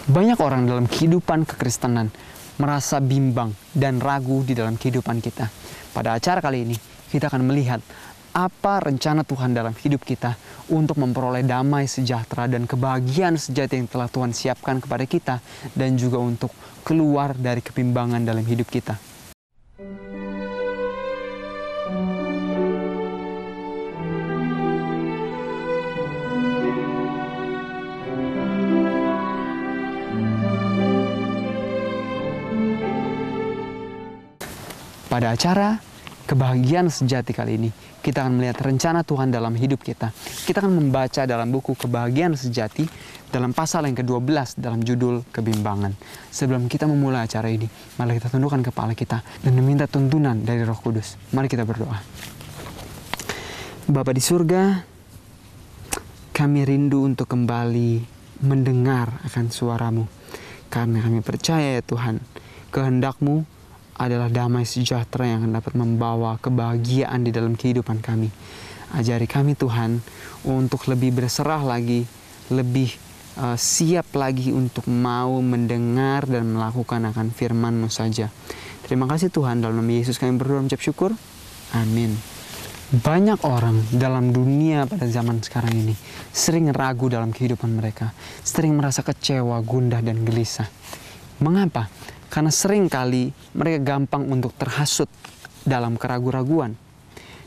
Banyak orang dalam kehidupan kekristenan merasa bimbang dan ragu di dalam kehidupan kita. Pada acara kali ini, kita akan melihat apa rencana Tuhan dalam hidup kita untuk memperoleh damai sejahtera dan kebahagiaan sejati yang telah Tuhan siapkan kepada kita, dan juga untuk keluar dari kebimbangan dalam hidup kita. Pada acara kebahagiaan sejati kali ini, kita akan melihat rencana Tuhan dalam hidup kita. Kita akan membaca dalam buku Kebahagiaan Sejati dalam pasal yang ke-12 dalam judul Kebimbangan. Sebelum kita memulai acara ini, mari kita tundukkan kepala kita dan meminta tuntunan dari Roh Kudus. Mari kita berdoa. Bapa di surga, kami rindu untuk kembali mendengar akan suara-Mu. Karena kami percaya ya Tuhan, kehendak-Mu adalah damai sejahtera yang akan dapat membawa kebahagiaan di dalam kehidupan kami. Ajari kami Tuhan untuk lebih berserah lagi, lebih siap lagi untuk mau mendengar dan melakukan akan firman-Mu saja. Terima kasih Tuhan, dalam nama Yesus kami berdoa mengucap syukur. Amin. Banyak orang dalam dunia pada zaman sekarang ini sering ragu dalam kehidupan mereka, sering merasa kecewa, gundah, dan gelisah. Mengapa? Karena sering kali mereka gampang untuk terhasut dalam keraguan-raguan.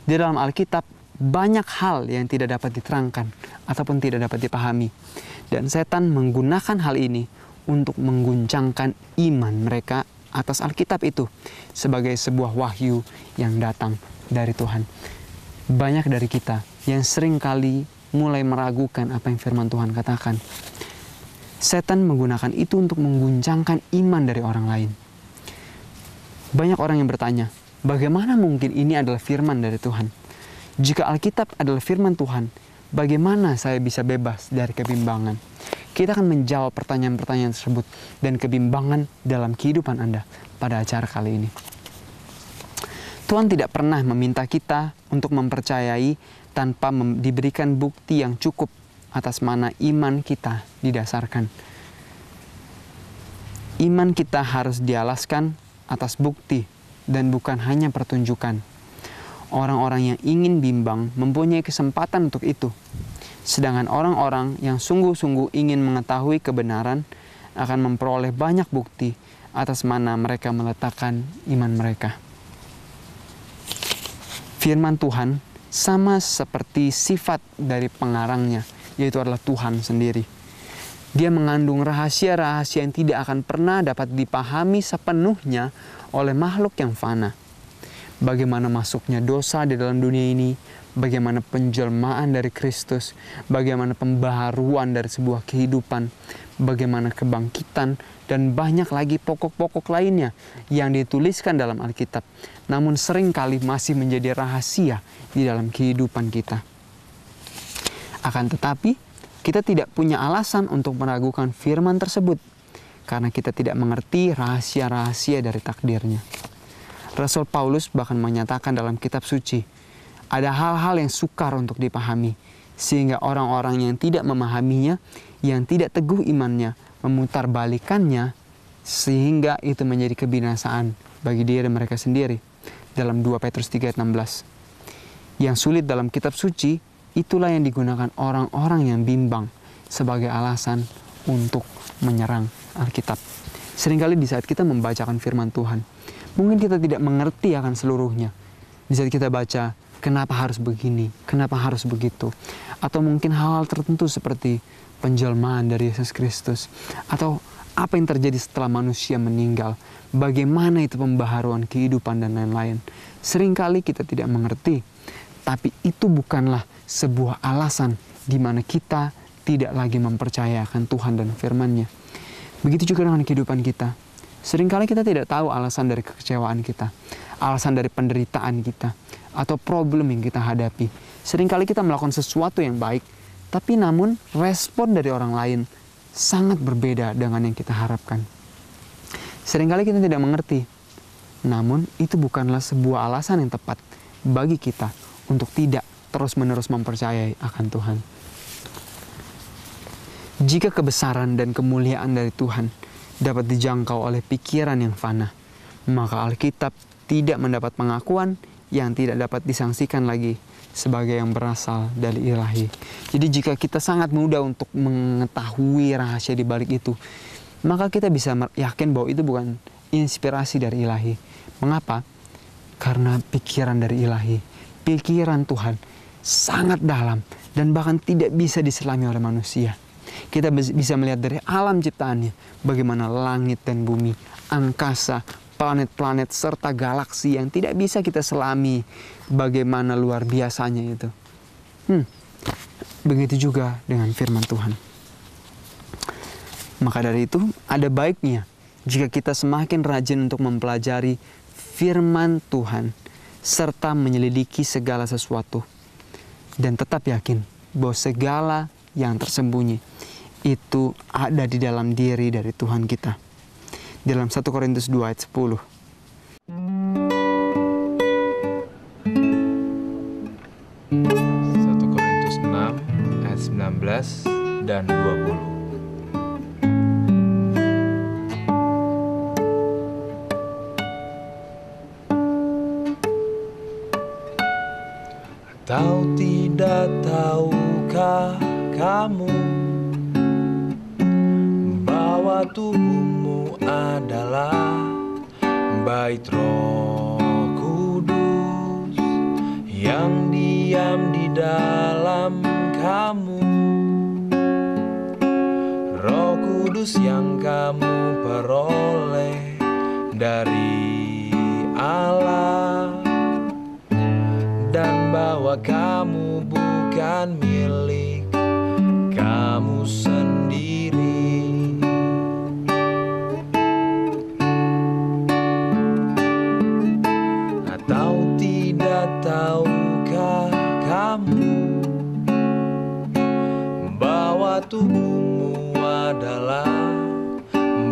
Di dalam Alkitab, banyak hal yang tidak dapat diterangkan ataupun tidak dapat dipahami. Dan setan menggunakan hal ini untuk mengguncangkan iman mereka atas Alkitab itu sebagai sebuah wahyu yang datang dari Tuhan. Banyak dari kita yang sering kali mulai meragukan apa yang firman Tuhan katakan. Setan menggunakan itu untuk mengguncangkan iman dari orang lain. Banyak orang yang bertanya, bagaimana mungkin ini adalah firman dari Tuhan? Jika Alkitab adalah firman Tuhan, bagaimana saya bisa bebas dari kebimbangan? Kita akan menjawab pertanyaan-pertanyaan tersebut dan kebimbangan dalam kehidupan Anda pada acara kali ini. Tuhan tidak pernah meminta kita untuk mempercayai tanpa diberikan bukti yang cukup atas mana iman kita didasarkan. Iman kita harus dialaskan atas bukti dan bukan hanya pertunjukan. Orang-orang yang ingin bimbang mempunyai kesempatan untuk itu. Sedangkan orang-orang yang sungguh-sungguh ingin mengetahui kebenaran akan memperoleh banyak bukti atas mana mereka meletakkan iman mereka. Firman Tuhan sama seperti sifat dari pengarangnya, yaitu adalah Tuhan sendiri. Dia mengandung rahasia-rahasia yang tidak akan pernah dapat dipahami sepenuhnya oleh makhluk yang fana. Bagaimana masuknya dosa di dalam dunia ini, bagaimana penjelmaan dari Kristus, bagaimana pembaharuan dari sebuah kehidupan, bagaimana kebangkitan, dan banyak lagi pokok-pokok lainnya yang dituliskan dalam Alkitab, namun seringkali masih menjadi rahasia di dalam kehidupan kita. Akan tetapi, kita tidak punya alasan untuk meragukan firman tersebut, karena kita tidak mengerti rahasia-rahasia dari takdirnya. Rasul Paulus bahkan menyatakan dalam kitab suci, ada hal-hal yang sukar untuk dipahami, sehingga orang-orang yang tidak memahaminya, yang tidak teguh imannya, memutarbalikannya, sehingga itu menjadi kebinasaan bagi diri mereka sendiri. Dalam 2 Petrus 3 ayat 16. Yang sulit dalam kitab suci, itulah yang digunakan orang-orang yang bimbang sebagai alasan untuk menyerang Alkitab. Seringkali di saat kita membacakan firman Tuhan, mungkin kita tidak mengerti akan seluruhnya. Di saat kita baca, kenapa harus begini, kenapa harus begitu. Atau mungkin hal-hal tertentu seperti penjelmaan dari Yesus Kristus. Atau apa yang terjadi setelah manusia meninggal. Bagaimana itu pembaharuan kehidupan dan lain-lain. Seringkali kita tidak mengerti. Tapi itu bukanlah sebuah alasan di mana kita tidak lagi mempercayakan Tuhan dan firman-Nya. Begitu juga dengan kehidupan kita. Seringkali kita tidak tahu alasan dari kekecewaan kita, alasan dari penderitaan kita, atau problem yang kita hadapi. Seringkali kita melakukan sesuatu yang baik, tapi namun respon dari orang lain sangat berbeda dengan yang kita harapkan. Seringkali kita tidak mengerti, namun itu bukanlah sebuah alasan yang tepat bagi kita untuk tidak terus-menerus mempercayai akan Tuhan. Jika kebesaran dan kemuliaan dari Tuhan dapat dijangkau oleh pikiran yang fana, maka Alkitab tidak mendapat pengakuan yang tidak dapat disangsikan lagi sebagai yang berasal dari ilahi. Jadi jika kita sangat mudah untuk mengetahui rahasia di balik itu, maka kita bisa yakin bahwa itu bukan inspirasi dari ilahi. Mengapa? Karena pikiran dari ilahi, pikiran Tuhan sangat dalam dan bahkan tidak bisa diselami oleh manusia. Kita bisa melihat dari alam ciptaannya, bagaimana langit dan bumi, angkasa, planet-planet, serta galaksi yang tidak bisa kita selami, bagaimana luar biasanya itu. Begitu juga dengan firman Tuhan. Maka dari itu, ada baiknya jika kita semakin rajin untuk mempelajari firman Tuhan, serta menyelidiki segala sesuatu, dan tetap yakin bahwa segala yang tersembunyi itu ada di dalam diri dari Tuhan kita. Dalam 1 Korintus 2 ayat 10. 1 Korintus 6 ayat 19 dan 20. Atau tidak tahukah kamu bahwa tubuhmu adalah bait Roh Kudus yang diam di dalam kamu, Roh Kudus yang kamu peroleh dari Allah, dan bahwa kamu bukan milik kamu sendiri. Atau tidak tahukah kamu bahwa tubuhmu adalah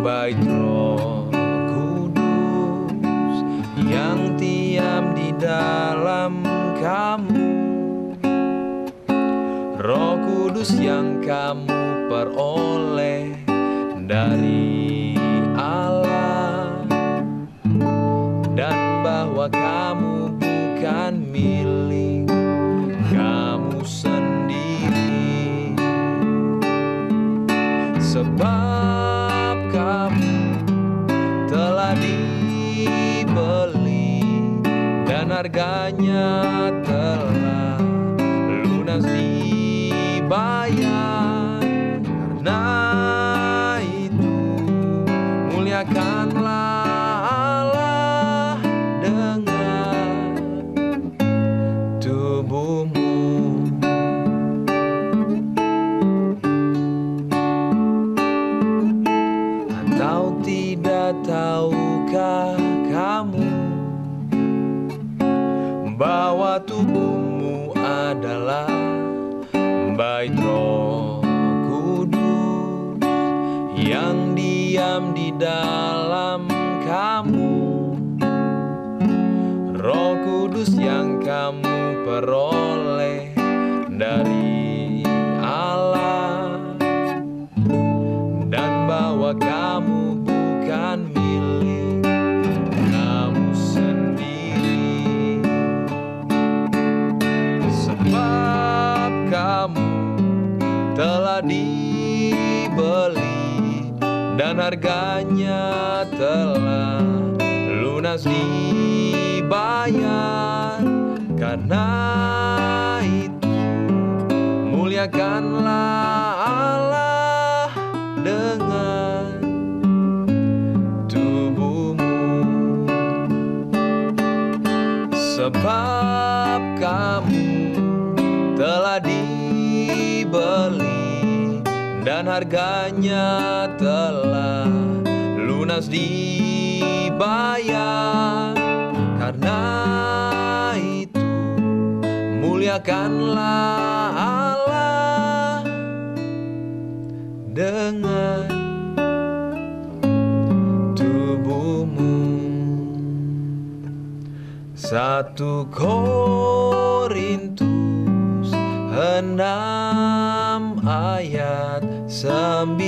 bait Roh Kudus yang diam di dalam kamu, Roh Kudus yang kamu peroleh dari Allah, dan bahwa kamu bukan milik kamu sendiri. Sebab kamu telah dibeli dan harganya telah lunas dibayar. Karena itu muliakanlah Allah dengan tubuhmu. Atau tidak tahukah kamu bahwa tubuhmu adalah bait Roh Kudus yang diam di dalam kamu, Roh Kudus yang kamu peroleh dari Allah, dan bahwa kamu bukan milik kamu sendiri. Sebab kamu telah dibeli dan harganya telah lunas dibayar. Karena itu muliakanlah Allah dengan tubuhmu. Sebab kamu telah dibeli dan harganya telah lunas dibayar. Karena itu muliakanlah Allah dengan tubuhmu. 1 Korintus 6 ayat 19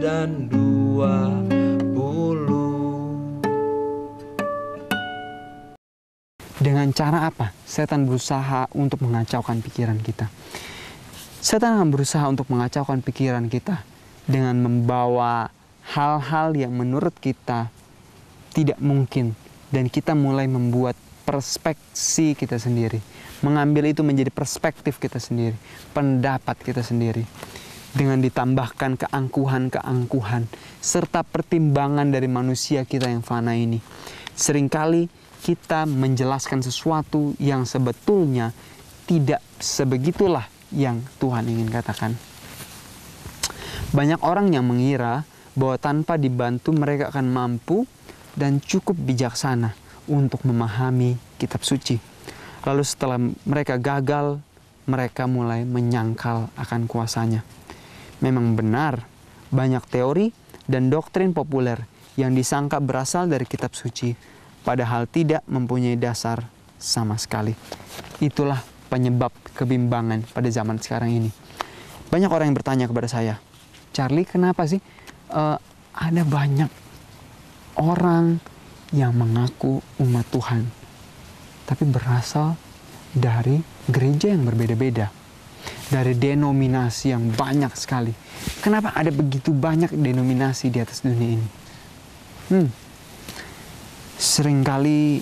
dan 20. Dengan cara apa setan berusaha untuk mengacaukan pikiran kita? Setan akan berusaha untuk mengacaukan pikiran kita dengan membawa hal-hal yang menurut kita tidak mungkin, dan kita mulai membuat perspektif kita sendiri, mengambil itu menjadi perspektif kita sendiri, pendapat kita sendiri, dengan ditambahkan keangkuhan serta pertimbangan dari manusia kita yang fana ini. Seringkali kita menjelaskan sesuatu yang sebetulnya tidak sebegitulah yang Tuhan ingin katakan. Banyak orang yang mengira bahwa tanpa dibantu mereka akan mampu dan cukup bijaksana untuk memahami kitab suci. Lalu setelah mereka gagal, mereka mulai menyangkal akan kuasanya. Memang benar, banyak teori dan doktrin populer yang disangka berasal dari kitab suci, padahal tidak mempunyai dasar sama sekali. Itulah penyebab kebimbangan pada zaman sekarang ini. Banyak orang yang bertanya kepada saya, Charlie, kenapa sih ada banyak orang yang mengaku umat Tuhan, tapi berasal dari gereja yang berbeda-beda, dari denominasi yang banyak sekali. Kenapa ada begitu banyak denominasi di atas dunia ini? Seringkali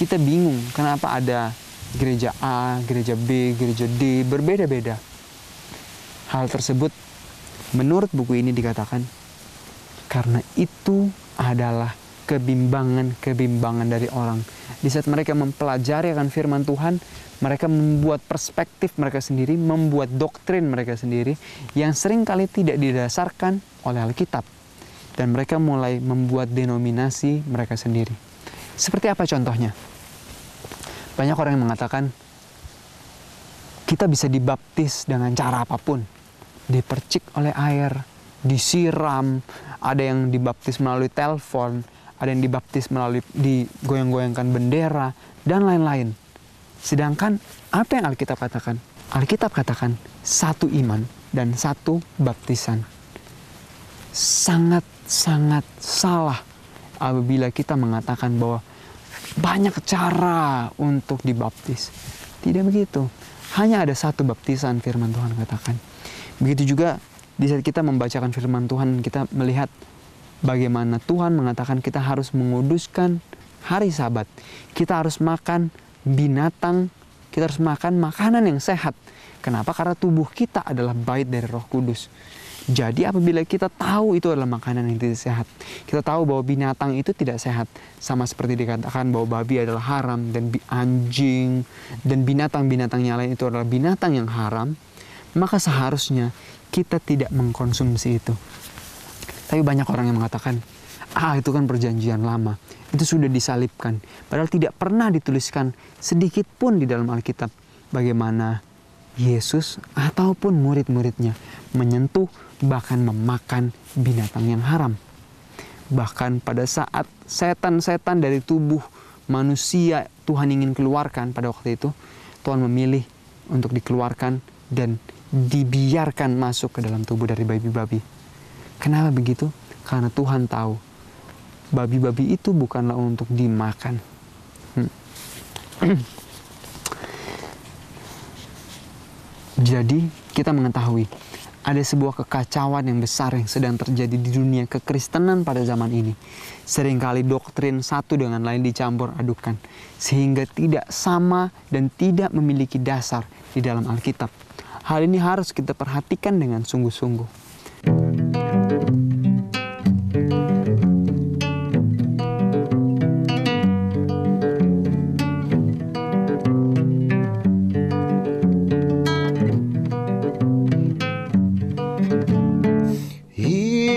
kita bingung kenapa ada gereja A, gereja B, gereja D, berbeda-beda. Hal tersebut menurut buku ini dikatakan karena itu adalah kebimbangan dari orang. Di saat mereka mempelajari akan firman Tuhan, mereka membuat perspektif mereka sendiri, membuat doktrin mereka sendiri yang seringkali tidak didasarkan oleh Alkitab. Dan mereka mulai membuat denominasi mereka sendiri. Seperti apa contohnya? Banyak orang yang mengatakan kita bisa dibaptis dengan cara apapun. Dipercik oleh air, disiram, ada yang dibaptis melalui telepon, ada yang dibaptis melalui digoyang-goyangkan bendera, dan lain-lain. Sedangkan apa yang Alkitab katakan? Alkitab katakan satu iman dan satu baptisan. Sangat-sangat salah apabila kita mengatakan bahwa banyak cara untuk dibaptis. Tidak begitu. Hanya ada satu baptisan, firman Tuhan katakan. Begitu juga di saat kita membacakan firman Tuhan, kita melihat bagaimana Tuhan mengatakan kita harus menguduskan hari Sabat. Kita harus makan binatang, kita harus makan makanan yang sehat. Kenapa? Karena tubuh kita adalah bait dari Roh Kudus. Jadi apabila kita tahu itu adalah makanan yang tidak sehat, kita tahu bahwa binatang itu tidak sehat, sama seperti dikatakan bahwa babi adalah haram, dan anjing dan binatang-binatang yang lain itu adalah binatang yang haram, maka seharusnya kita tidak mengkonsumsi itu. Tapi banyak orang yang mengatakan, itu kan perjanjian lama, itu sudah disalibkan. Padahal tidak pernah dituliskan sedikit pun di dalam Alkitab bagaimana Yesus ataupun murid-muridnya menyentuh bahkan memakan binatang yang haram. Bahkan pada saat setan-setan dari tubuh manusia Tuhan ingin keluarkan pada waktu itu, Tuhan memilih untuk dikeluarkan dan dibiarkan masuk ke dalam tubuh dari babi-babi. Kenapa begitu? Karena Tuhan tahu babi-babi itu bukanlah untuk dimakan. Jadi kita mengetahui ada sebuah kekacauan yang besar yang sedang terjadi di dunia kekristenan pada zaman ini. Seringkali doktrin satu dengan lain dicampur adukan, sehingga tidak sama dan tidak memiliki dasar di dalam Alkitab. Hal ini harus kita perhatikan dengan sungguh-sungguh.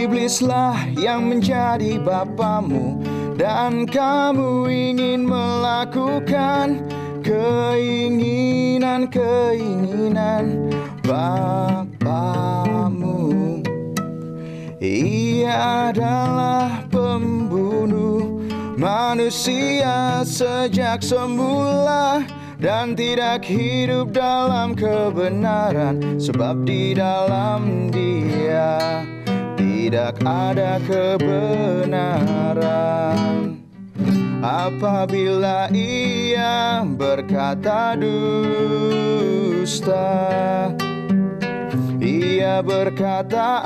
Iblislah yang menjadi bapamu, dan kamu ingin melakukan keinginan bapamu. Ia adalah pembunuh manusia sejak semula, dan tidak hidup dalam kebenaran, sebab di dalam Dia tidak ada kebenaran. Apabila ia berkata dusta, ia berkata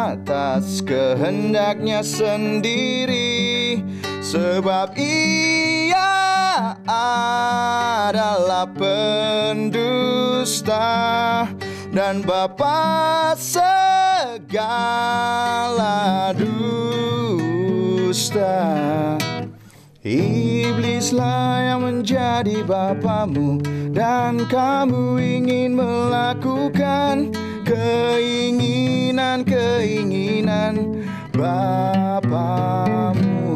atas kehendaknya sendiri, sebab ia adalah pendusta dan bapa segala dusta. Iblislah yang menjadi bapamu, dan kamu ingin melakukan keinginan-keinginan bapamu.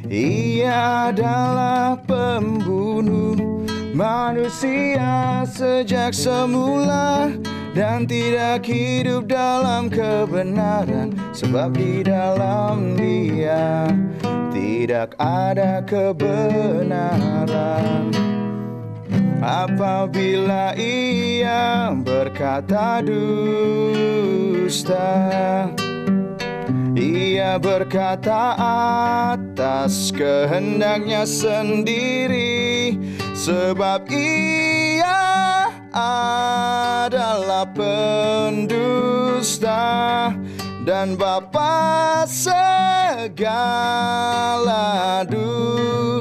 Ia adalah pembunuh manusia sejak semula, dan tidak hidup dalam kebenaran, sebab di dalam Dia tidak ada kebenaran. Apabila ia berkata dusta, ia berkata atas kehendaknya sendiri, sebab ia adalah pendusta dan bapa segala dusta.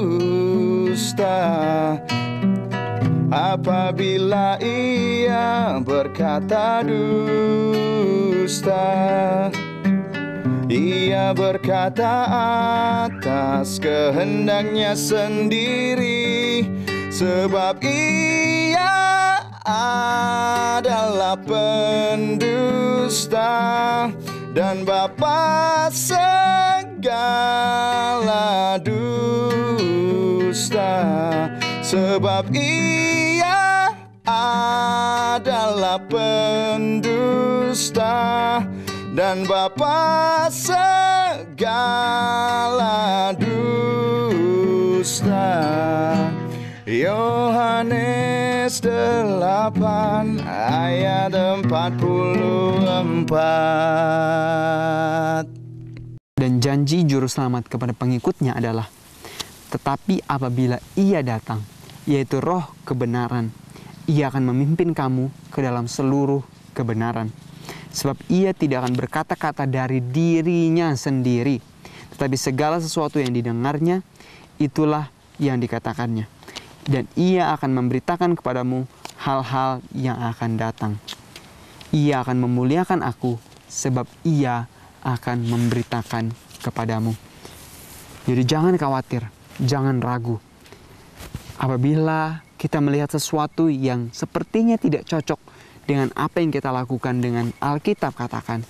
Apabila ia berkata dusta, ia berkata atas kehendaknya sendiri, sebab ia adalah pendusta dan bapa segala dusta. Sebab ia adalah pendusta dan bapa segala dusta. Yohanes 8 ayat 44. Dan janji juru selamat kepada pengikutnya adalah, tetapi apabila ia datang, yaitu Roh kebenaran, ia akan memimpin kamu ke dalam seluruh kebenaran. Sebab ia tidak akan berkata-kata dari dirinya sendiri, tetapi segala sesuatu yang didengarnya, itulah yang dikatakannya. Dan ia akan memberitakan kepadamu hal-hal yang akan datang. Ia akan memuliakan aku, sebab ia akan memberitakan kepadamu. Jadi jangan khawatir, jangan ragu. Apabila kita melihat sesuatu yang sepertinya tidak cocok dengan apa yang kita lakukan dengan Alkitab katakan,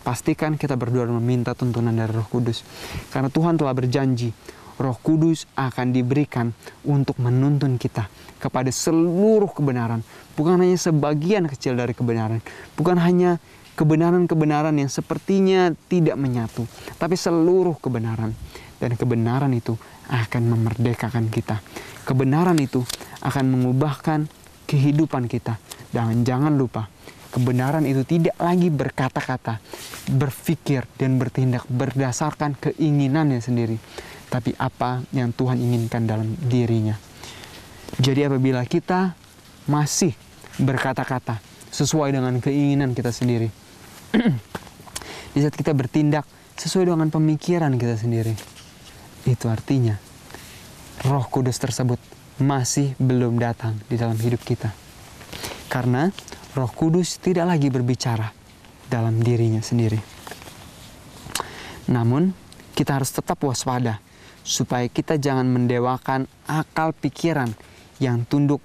pastikan kita berdoa dan meminta tuntunan dari Roh Kudus. Karena Tuhan telah berjanji, Roh Kudus akan diberikan untuk menuntun kita kepada seluruh kebenaran. Bukan hanya sebagian kecil dari kebenaran. Bukan hanya kebenaran-kebenaran yang sepertinya tidak menyatu, tapi seluruh kebenaran. Dan kebenaran itu akan memerdekakan kita. Kebenaran itu akan mengubahkan kehidupan kita. Dan jangan lupa, kebenaran itu tidak lagi berkata-kata, berpikir dan bertindak berdasarkan keinginannya sendiri, tapi apa yang Tuhan inginkan dalam dirinya. Jadi apabila kita masih berkata-kata sesuai dengan keinginan kita sendiri, di saat kita bertindak sesuai dengan pemikiran kita sendiri, itu artinya Roh Kudus tersebut masih belum datang di dalam hidup kita. Karena Roh Kudus tidak lagi berbicara dalam dirinya sendiri. Namun, kita harus tetap waspada supaya kita jangan mendewakan akal pikiran yang tunduk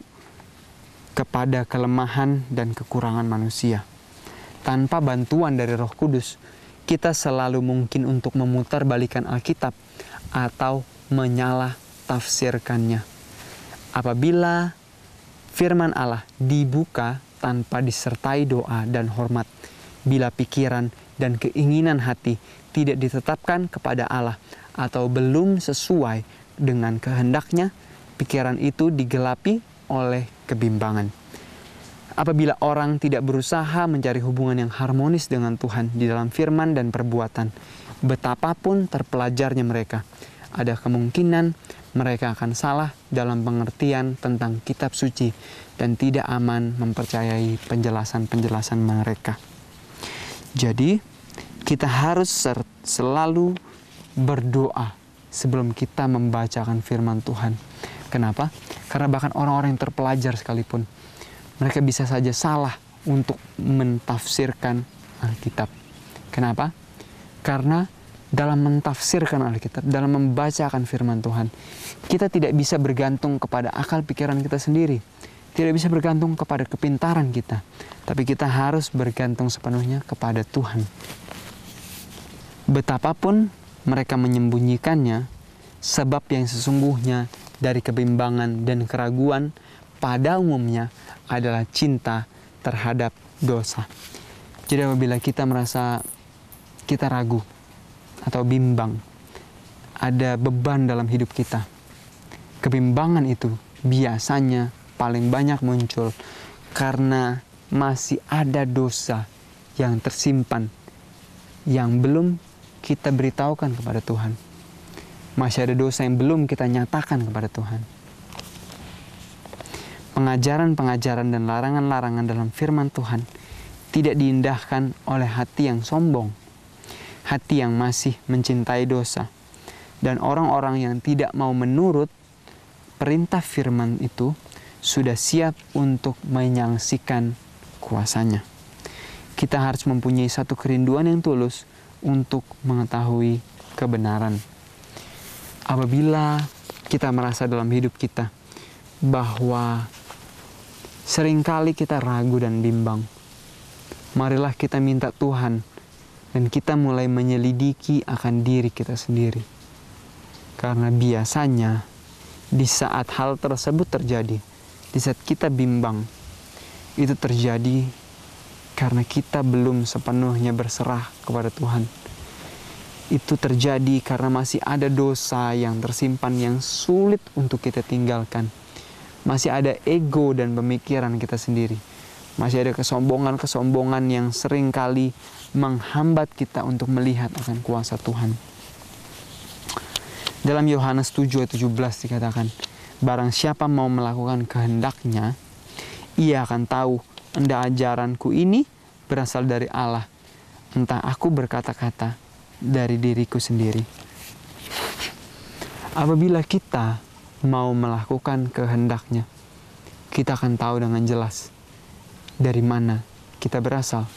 kepada kelemahan dan kekurangan manusia. Tanpa bantuan dari Roh Kudus, kita selalu mungkin untuk memutarbalikkan Alkitab atau menyalah tafsirkannya. Apabila firman Allah dibuka tanpa disertai doa dan hormat, bila pikiran dan keinginan hati tidak ditetapkan kepada Allah atau belum sesuai dengan kehendaknya, pikiran itu digelapi oleh kebimbangan. Apabila orang tidak berusaha mencari hubungan yang harmonis dengan Tuhan di dalam firman dan perbuatan, betapapun terpelajarnya mereka, ada kemungkinan mereka akan salah dalam pengertian tentang kitab suci dan tidak aman mempercayai penjelasan-penjelasan mereka. Jadi, kita harus selalu berdoa sebelum kita membacakan firman Tuhan. Kenapa? Karena bahkan orang-orang yang terpelajar sekalipun, mereka bisa saja salah untuk mentafsirkan Alkitab. Kenapa? Karena dalam mentafsirkan Alkitab, dalam membacakan firman Tuhan, kita tidak bisa bergantung kepada akal pikiran kita sendiri. Tidak bisa bergantung kepada kepintaran kita. Tapi kita harus bergantung sepenuhnya kepada Tuhan. Betapapun mereka menyembunyikannya, sebab yang sesungguhnya dari kebimbangan dan keraguan pada umumnya adalah cinta terhadap dosa. Jadi apabila kita merasa kita ragu atau bimbang, ada beban dalam hidup kita, kebimbangan itu biasanya paling banyak muncul karena masih ada dosa yang tersimpan yang belum kita beritahukan kepada Tuhan. Masih ada dosa yang belum kita nyatakan kepada Tuhan. Pengajaran-pengajaran dan larangan-larangan dalam firman Tuhan tidak diindahkan oleh hati yang sombong, hati yang masih mencintai dosa, dan orang-orang yang tidak mau menurut perintah firman itu sudah siap untuk menyaksikan kuasanya. Kita harus mempunyai satu kerinduan yang tulus untuk mengetahui kebenaran. Apabila kita merasa dalam hidup kita bahwa seringkali kita ragu dan bimbang, marilah kita minta Tuhan dan kita mulai menyelidiki akan diri kita sendiri. Karena biasanya di saat hal tersebut terjadi, di saat kita bimbang, itu terjadi karena kita belum sepenuhnya berserah kepada Tuhan. Itu terjadi karena masih ada dosa yang tersimpan yang sulit untuk kita tinggalkan. Masih ada ego dan pemikiran kita sendiri. Masih ada kesombongan-kesombongan yang seringkali menghambat kita untuk melihat akan kuasa Tuhan. Dalam Yohanes 7:17 dikatakan, barang siapa mau melakukan kehendaknya, ia akan tahu entah ajaranku ini berasal dari Allah, entah aku berkata-kata dari diriku sendiri. Apabila kita mau melakukan kehendaknya, kita akan tahu dengan jelas dari mana kita berasal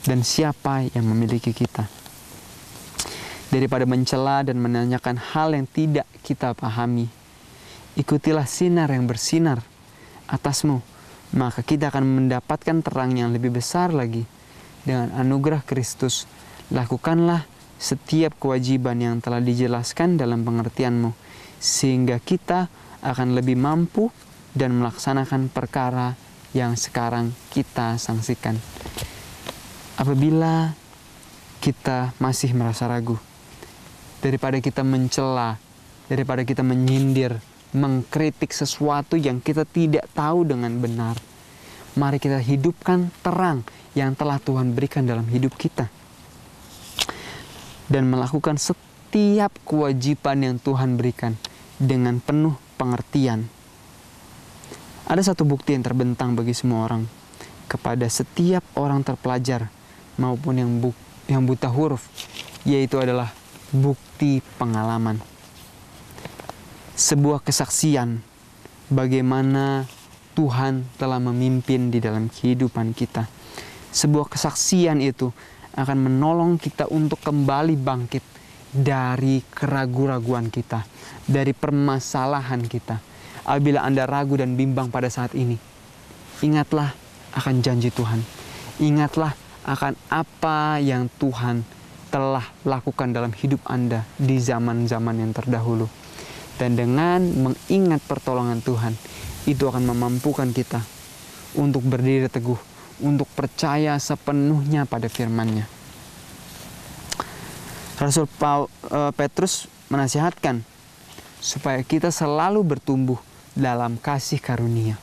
dan siapa yang memiliki kita. Daripada mencela dan menanyakan hal yang tidak kita pahami, ikutilah sinar yang bersinar atasmu, maka kita akan mendapatkan terang yang lebih besar lagi. Dengan anugerah Kristus, lakukanlah setiap kewajiban yang telah dijelaskan dalam pengertianmu, sehingga kita akan lebih mampu dan melaksanakan perkara yang sekarang kita sangsikan. Apabila kita masih merasa ragu, daripada kita mencela, daripada kita menyindir, mengkritik sesuatu yang kita tidak tahu dengan benar, mari kita hidupkan terang yang telah Tuhan berikan dalam hidup kita dan melakukan setiap kewajiban yang Tuhan berikan dengan penuh pengertian. Ada satu bukti yang terbentang bagi semua orang, kepada setiap orang terpelajar maupun yang buta huruf, yaitu adalah bukti pengalaman. Sebuah kesaksian bagaimana Tuhan telah memimpin di dalam kehidupan kita. Sebuah kesaksian itu akan menolong kita untuk kembali bangkit dari keraguan-raguan kita, dari permasalahan kita. Apabila Anda ragu dan bimbang pada saat ini, ingatlah akan janji Tuhan. Ingatlah akan apa yang Tuhan telah lakukan dalam hidup Anda di zaman-zaman yang terdahulu. Dan dengan mengingat pertolongan Tuhan, itu akan memampukan kita untuk berdiri teguh, untuk percaya sepenuhnya pada firman-Nya. Rasul Petrus menasihatkan supaya kita selalu bertumbuh dalam kasih karunia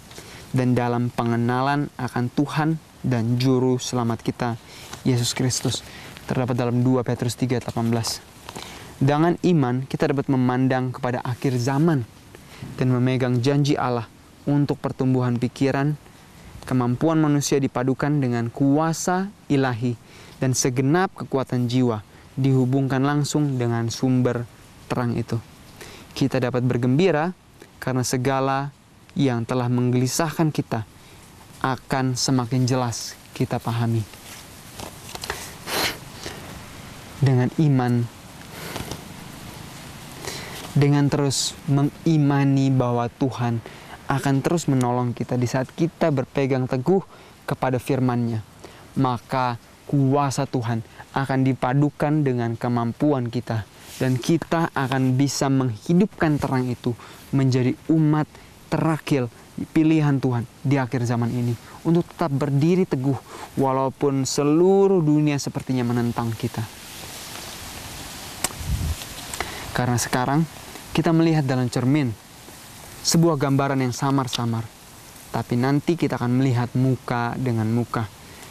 dan dalam pengenalan akan Tuhan dan Juru Selamat kita, Yesus Kristus. Terdapat dalam 2 Petrus 3:18. Dengan iman kita dapat memandang kepada akhir zaman dan memegang janji Allah untuk pertumbuhan pikiran, kemampuan manusia dipadukan dengan kuasa ilahi dan segenap kekuatan jiwa dihubungkan langsung dengan sumber terang itu. Kita dapat bergembira karena segala yang telah menggelisahkan kita akan semakin jelas kita pahami. Dengan iman, dengan terus mengimani bahwa Tuhan akan terus menolong kita di saat kita berpegang teguh kepada firman-Nya, maka kuasa Tuhan akan dipadukan dengan kemampuan kita, dan kita akan bisa menghidupkan terang itu menjadi umat terakhir pilihan Tuhan di akhir zaman ini, untuk tetap berdiri teguh walaupun seluruh dunia sepertinya menentang kita. Karena sekarang kita melihat dalam cermin sebuah gambaran yang samar-samar, tapi nanti kita akan melihat muka dengan muka.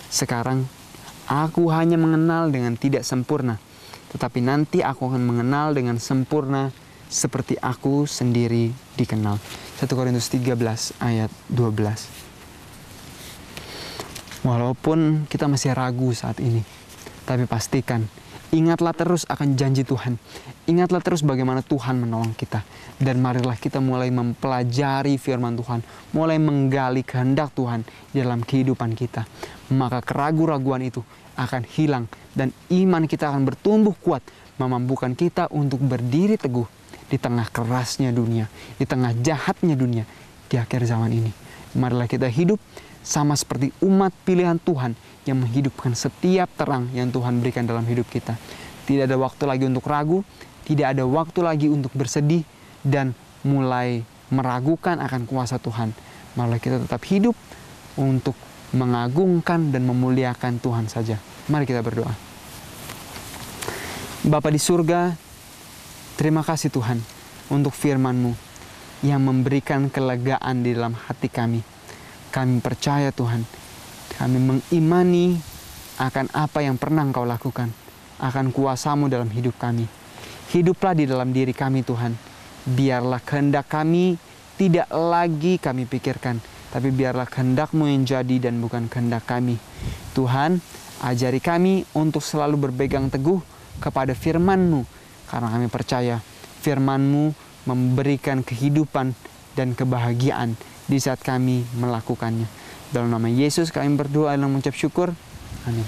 Sekarang aku hanya mengenal dengan tidak sempurna, tetapi nanti aku akan mengenal dengan sempurna seperti aku sendiri dikenal. 1 Korintus 13 ayat 12. Walaupun kita masih ragu saat ini, tapi pastikan, ingatlah terus akan janji Tuhan. Ingatlah terus bagaimana Tuhan menolong kita. Dan marilah kita mulai mempelajari firman Tuhan, mulai menggali kehendak Tuhan di dalam kehidupan kita. Maka keraguan-raguan itu akan hilang dan iman kita akan bertumbuh kuat, memampukan kita untuk berdiri teguh di tengah kerasnya dunia, di tengah jahatnya dunia di akhir zaman ini. Marilah kita hidup sama seperti umat pilihan Tuhan yang menghidupkan setiap terang yang Tuhan berikan dalam hidup kita. Tidak ada waktu lagi untuk ragu, tidak ada waktu lagi untuk bersedih dan mulai meragukan akan kuasa Tuhan. Marilah kita tetap hidup untuk mengagungkan dan memuliakan Tuhan saja. Mari kita berdoa. Bapa di surga, terima kasih Tuhan untuk firman-Mu yang memberikan kelegaan di dalam hati kami. Kami percaya Tuhan, kami mengimani akan apa yang pernah Engkau lakukan, akan kuasa-Mu dalam hidup kami. Hiduplah di dalam diri kami Tuhan. Biarlah kehendak kami tidak lagi kami pikirkan, tapi biarlah kehendak-Mu yang jadi dan bukan kehendak kami. Tuhan, ajari kami untuk selalu berpegang teguh kepada firman-Mu, karena kami percaya firman-Mu memberikan kehidupan dan kebahagiaan di saat kami melakukannya. Dalam nama Yesus kami berdoa dan mengucap syukur. Amin.